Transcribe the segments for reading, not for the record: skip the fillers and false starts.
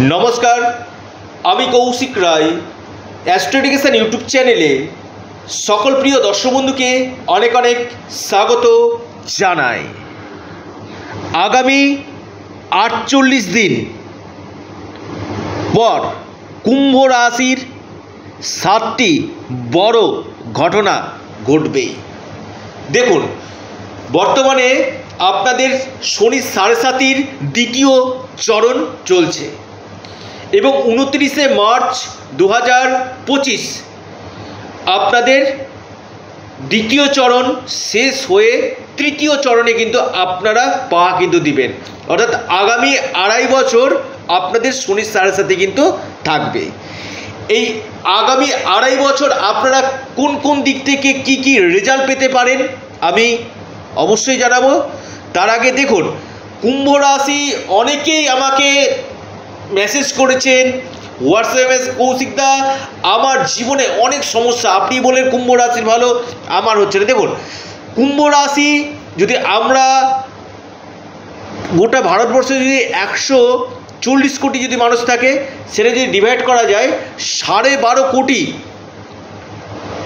নমস্কার, আমি কৌশিক রায় astro education YouTube চ্যানেলে সকল প্রিয় দর্শক বন্ধুকে অনেক অনেক স্বাগত জানাই। আগামী 48 দিন পর কুম্ভ রাশির 7টি বড় ঘটনা ঘটবে। দেখুন, বর্তমানে আপনাদের শনি 7.5 দ্বিতীয় চরণ চলছে এবং 29শে মার্চ 2025 আপনাদের দ্বিতীয় চরণ শেষ হয়ে তৃতীয় চরণে কিন্তু আপনারা পা কিন্তু দিবেন। অর্থাৎ আগামী 2.5 বছর আপনাদের শনি 7.5 কিন্তু থাকবে। এই আগামী 2.5 বছর আপনারা কোন কোন দিক থেকে কি কি রেজাল্ট পেতে পারেন আমি অবশ্যই জানাবো। তার আগে দেখুন, কুম্ভ রাশি অনেকেই আমাকে মেসেজ করেছেন হোয়াটসঅ্যাপে, কৌশিকদা আমার জীবনে অনেক সমস্যা, আপনি বলেন কুম্ভ রাশির ভালো, আমার হচ্ছে না। দেখুন, কুম্ভ রাশি যদি আমরা গোটা ভারতবর্ষে যদি 140 কোটি যদি মানুষ থাকে, সেটা যদি ডিভাইড করা যায় 12.5 কোটি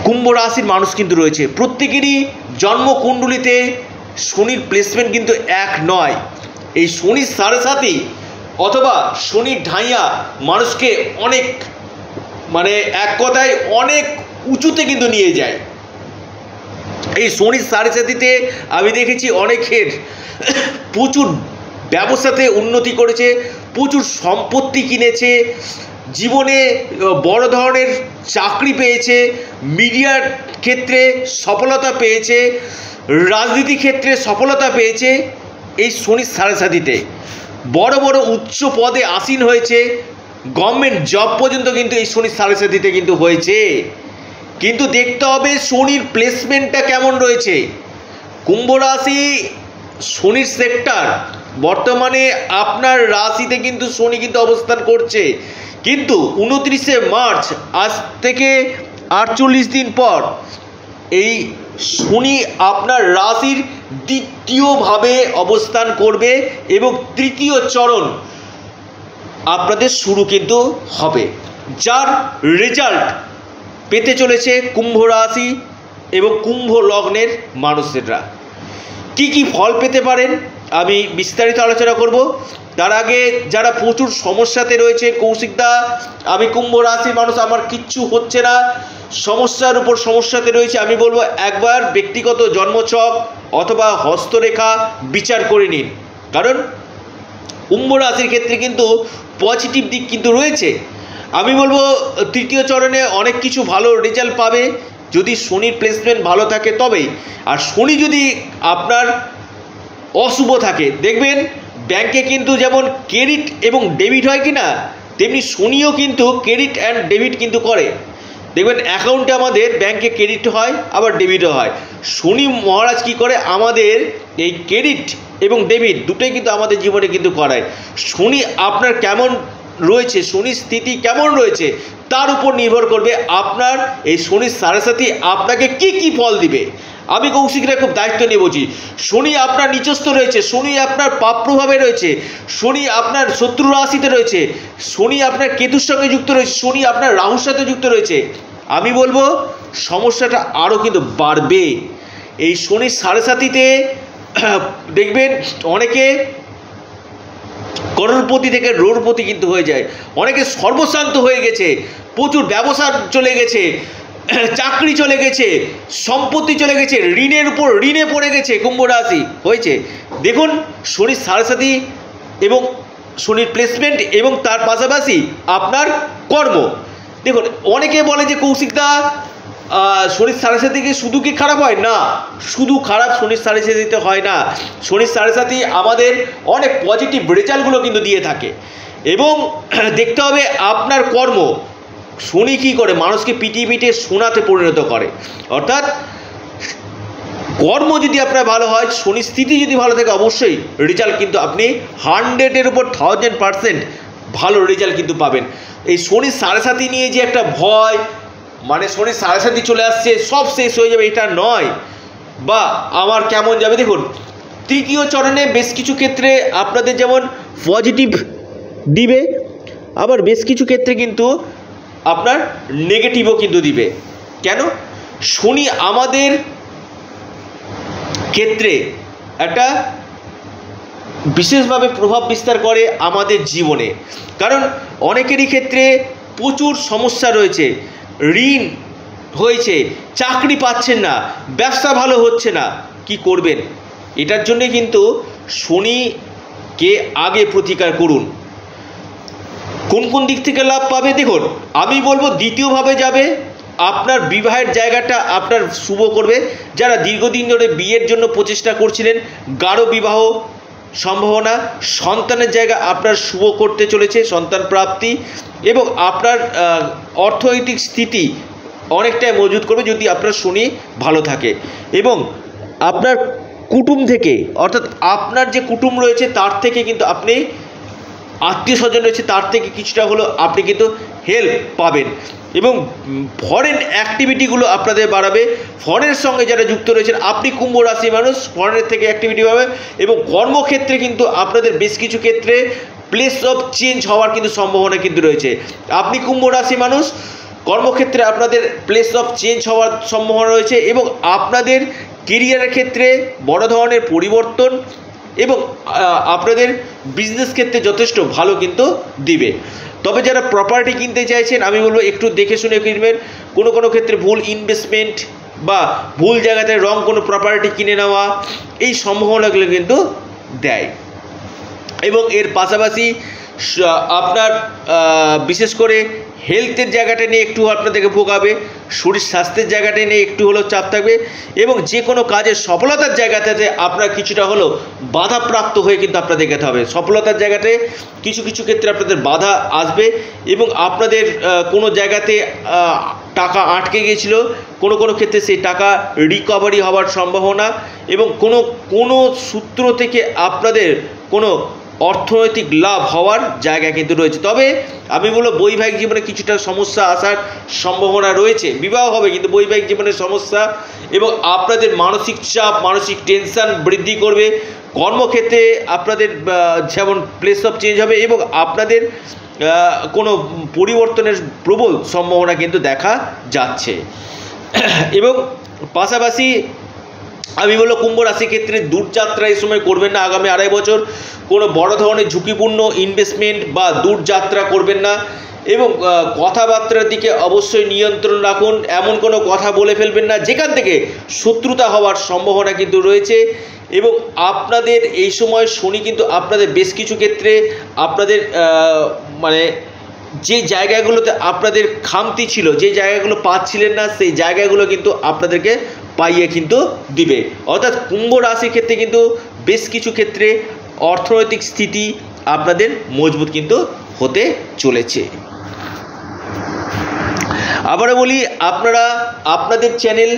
কুম্ভ রাশির মানুষ কিন্তু রয়েছে। প্রত্যেকেরই জন্মকুণ্ডলিতে শনির প্লেসমেন্ট কিন্তু এক নয়। এই শনি 7.5 অথবা শনির ঢাইয়া মানুষকে অনেক এক কথায় অনেক উঁচুতে কিন্তু নিয়ে যায়। এই শনি 7.5-তে আমি দেখেছি অনেকের প্রচুর ব্যবসাতে উন্নতি করেছে, প্রচুর সম্পত্তি কিনেছে, জীবনে বড় ধরনের চাকরি পেয়েছে, মিডিয়ার ক্ষেত্রে সফলতা পেয়েছে, রাজনীতি ক্ষেত্রে সফলতা পেয়েছে। এই শনি 7.5-তে বড় বড় উচ্চ পদে আসীন হয়েছে, গভর্নমেন্ট জব পর্যন্ত কিন্তু এই শনি 7.5-তে কিন্তু হয়েছে। কিন্তু দেখতে হবে শনির প্লেসমেন্টটা কেমন রয়েছে। কুম্ভ রাশি শনির সেক্টর, বর্তমানে আপনার রাশিতে কিন্তু শনি কিন্তু অবস্থান করছে, কিন্তু 29শে মার্চ আজ থেকে 48 দিন পর এই শনি আপনার রাশির দ্বিতীয়ভাবে অবস্থান করবে এবং তৃতীয় চরণ আপনাদের শুরু কিন্তু হবে, যার রেজাল্ট পেতে চলেছে কুম্ভ রাশি এবং কুম্ভ লগ্নের মানুষেরা। কি কি ফল পেতে পারেন আমি বিস্তারিত আলোচনা করব। তার আগে যারা প্রচুর সমস্যাতে রয়েছে, কৌশিকদা আমি কুম্ভ রাশির মানুষ, আমার কিচ্ছু হচ্ছে না, সমস্যার উপর সমস্যাতে রয়েছে, আমি বলবো একবার ব্যক্তিগত জন্মছক অথবা হস্তরেখা বিচার করে নিন। কারণ কুম্ভ রাশির ক্ষেত্রে কিন্তু পজিটিভ দিক কিন্তু রয়েছে। আমি বলবো তৃতীয় চরণে অনেক কিছু ভালো রেজাল্ট পাবে যদি শনির প্লেসমেন্ট ভালো থাকে তবেই। আর শনি যদি আপনার অশুভ থাকে, দেখবেন ব্যাংকে কিন্তু যেমন ক্রেডিট এবং ডেবিট হয় কি না, তেমনি শনিও কিন্তু ক্রেডিট অ্যান্ড ডেবিট কিন্তু করে। দেখবেন অ্যাকাউন্টে আমাদের ব্যাংকে ক্রেডিট হয় আবার ডেবিটও হয়। শনি মহারাজ কি করে, আমাদের এই ক্রেডিট এবং ডেবিট দুটোই কিন্তু আমাদের জীবনে কিন্তু করায়। শনি আপনার কেমন রয়েছে, শনির স্থিতি কেমন রয়েছে তার উপর নির্ভর করবে আপনার এই শনির 7.5 আপনাকে কি কি ফল দিবে। আমি কৌশিকরা খুব দায়িত্ব নিয়ে বলছি, শনি আপনার নিচস্থ রয়েছে, শনি আপনার পাপ প্রভাবে রয়েছে, শনি আপনার শত্রু রাশিতে রয়েছে, শনি আপনার কেতুর সঙ্গে যুক্ত রয়েছে, শনি আপনার রাহুর সাথে যুক্ত রয়েছে। আমি বলবো সমস্যাটা আরও কিন্তু বাড়বে। এই শনির 7.5-তে দেখবেন অনেকে করোড়পতি থেকে রোড়পতি কিন্তু হয়ে যায়, অনেকে সর্বশান্ত হয়ে গেছে, প্রচুর ব্যবসা চলে গেছে, চাকরি চলে গেছে, সম্পত্তি চলে গেছে, ঋণের উপর ঋণে পড়ে গেছে, কুম্ভ রাশি হয়েছে। দেখুন শনির 7.5 এবং শনির প্লেসমেন্ট এবং তার পাশাপাশি আপনার কর্ম। দেখুন অনেকে বলে যে কৌশিকদা শনির 7.5 শুধু কি খারাপ হয় না, শুধু খারাপ শনির 7.5 হয় না। শনির 7.5 আমাদের অনেক পজিটিভ রেজাল্টগুলো কিন্তু দিয়ে থাকে। এবং দেখতে হবে আপনার কর্ম, শনি কী করে মানুষকে পিটিয়ে পিটিয়ে সোনাতে পরিণত করে। অর্থাৎ কর্ম যদি আপনার ভালো হয়, শনির স্থিতি যদি ভালো থাকে, অবশ্যই রেজাল্ট কিন্তু আপনি 100-এর উপর 1000% ভালো রেজাল্ট কিন্তু পাবেন। এই শনির 7.5 নিয়ে যে একটা ভয়, শনির 7.5 চলে আসছে সব শেষ হয়ে যাবে, এটা নয়, বা আমার কেমন যাবে। দেখুন তৃতীয় চরণে বেশ কিছু ক্ষেত্রে আপনাদের যেমন পজিটিভ দিবে, আবার বেশ কিছু ক্ষেত্রে কিন্তু আপনার নেগেটিভও কিন্তু দিবে। কেন? শনি আমাদের ক্ষেত্রে একটা বিশেষভাবে প্রভাব বিস্তার করে আমাদের জীবনে, কারণ অনেকেরই ক্ষেত্রে প্রচুর সমস্যা রয়েছে, ঋণ হয়েছে, চাকরি পাচ্ছেন না, ব্যবসা ভালো হচ্ছে না, কি করবেন? এটার জন্যে কিন্তু শনিকে আগে প্রতিকার করুন। কোন কোন দিক থেকে লাভ পাবে? দেখুন, আমি বলবো দ্বিতীয়ভাবে যাবে, আপনার বিবাহের জায়গাটা আপনার শুভ করবে। যারা দীর্ঘদিন ধরে বিয়ের জন্য প্রচেষ্টা করছিলেন, গাঢ় বিবাহ সম্ভাবনা, সন্তানের জায়গা আপনার শুভ করতে চলেছে, সন্তান প্রাপ্তি, এবং আপনার অর্থনৈতিক স্থিতি অনেকটাই মজবুত করবে যদি আপনার শনি ভালো থাকে। এবং আপনার কুটুম থেকে, অর্থাৎ আপনার যে কুটুম রয়েছে তার থেকে কিন্তু আপনি, আত্মীয় স্বজন রয়েছে তার থেকে কিছুটা হলেও আপনি কিন্তু হেল্প পাবেন। এবং ফরেন অ্যাক্টিভিটিগুলো আপনাদের বাড়াবে। ফরেনের সঙ্গে যারা যুক্ত রয়েছেন, আপনি কুম্ভ রাশি মানুষ, ফরেনের থেকে অ্যাক্টিভিটি পাবে। এবং কর্মক্ষেত্রে কিন্তু আপনাদের বেশ কিছু ক্ষেত্রে প্লেস অফ চেঞ্জ হওয়ার কিন্তু সম্ভাবনা কিন্তু রয়েছে। আপনি কুম্ভ রাশি মানুষ, কর্মক্ষেত্রে আপনাদের প্লেস অফ চেঞ্জ হওয়ার সম্ভাবনা রয়েছে, এবং আপনাদের কেরিয়ারের ক্ষেত্রে বড় ধরনের পরিবর্তন এবং আপনাদের বিজনেস ক্ষেত্রে যথেষ্ট ভালো কিন্তু দিবে। তবে যারা প্রপার্টি কিনতে চাইছেন, আমি বলবো একটু দেখে শুনে কিনবেন। কোনো কোনো ক্ষেত্রে ভুল ইনভেস্টমেন্ট বা ভুল জায়গাতে রং কোনো প্রপার্টি কিনে নেওয়া, এই সম্ভাবনাগুলো কিন্তু দেয়। এবং এর পাশাপাশি আপনার বিশেষ করে হেলথের জায়গাটা নিয়ে একটু আপনাদেরকে ভোগাবে, শরীর স্বাস্থ্যের জায়গাটা নিয়ে একটু হলেও চাপ থাকবে, এবং যে কোনো কাজের সফলতার জায়গাটাতে আপনার কিছুটা হলেও বাধাপ্রাপ্ত হয়ে কিন্তু আপনাদের যেতে হবে। সফলতার জায়গাতে কিছু কিছু ক্ষেত্রে আপনাদের বাধা আসবে, এবং আপনাদের কোনো জায়গাতে টাকা আটকে গিয়েছিল, কোনো কোনো ক্ষেত্রে সেই টাকা রিকভারি হওয়ার সম্ভাবনা, এবং কোনো সূত্র থেকে আপনাদের কোনো অর্থনৈতিক লাভ হওয়ার জায়গা কিন্তু রয়েছে। তবে আমি বলবো বৈবাহিক জীবনে কিছুটা সমস্যা আসার সম্ভাবনা রয়েছে। বিবাহ হবে কিন্তু বৈবাহিক জীবনের সমস্যা, এবং আপনাদের মানসিক চাপ, মানসিক টেনশন বৃদ্ধি করবে। কর্মক্ষেত্রে আপনাদের যেমন প্লেস অফ চেঞ্জ হবে, এবং আপনাদের কোনো পরিবর্তনের প্রবল সম্ভাবনা কিন্তু দেখা যাচ্ছে। এবং পাশাপাশি আমি বলবো কুম্ভ রাশির ক্ষেত্রে দূরযাত্রা এই সময় করবেন না। আগামী 2.5 বছর কোনো বড় ধরনের ঝুঁকিপূর্ণ ইনভেস্টমেন্ট বা দূরযাত্রা করবেন না, এবং কথাবার্তার দিকে অবশ্যই নিয়ন্ত্রণ রাখুন। এমন কোনো কথা বলে ফেলবেন না যেখান থেকে শত্রুতা হওয়ার সম্ভাবনা কিন্তু রয়েছে। এবং আপনাদের এই সময় শনি কিন্তু আপনাদের বেশ কিছু ক্ষেত্রে আপনাদের মানে যে জায়গাগুলোতে আপনাদের খামতি ছিল, যে জায়গাগুলো পাচ্ছিলেন না, সেই জায়গাগুলো কিন্তু আপনাদেরকে পাইয়ে কিন্তু দিবে। অর্থাৎ কুম্ভ রাশির ক্ষেত্রে কিন্তু বেশ কিছু ক্ষেত্রে অর্থনৈতিক স্থিতি আপনাদের মজবুত কিন্তু হতে চলেছে। আবারও বলি, আপনারা আপনাদের চ্যানেল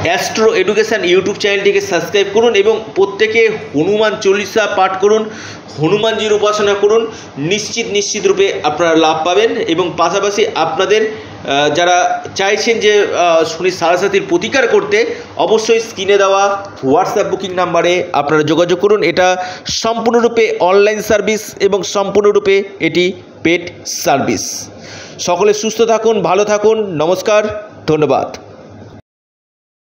অ্যাস্ট্রো এডুকেশান ইউটিউব চ্যানেলটিকে সাবস্ক্রাইব করুন, এবং প্রত্যেকে হনুমান চল্লিশা পাঠ করুন, হনুমানজির উপাসনা করুন, নিশ্চিত রূপে আপনারা লাভ পাবেন। এবং পাশাপাশি আপনাদের যারা চাইছেন যে শনি সাড়েসাতির প্রতিকার করতে, অবশ্যই স্ক্রিনে দেওয়া হোয়াটসঅ্যাপ বুকিং নাম্বারে আপনারা যোগাযোগ করুন। এটা সম্পূর্ণরূপে অনলাইন সার্ভিস এবং সম্পূর্ণরূপে এটি পেড সার্ভিস। সকলে সুস্থ থাকুন, ভালো থাকুন, নমস্কার, ধন্যবাদ।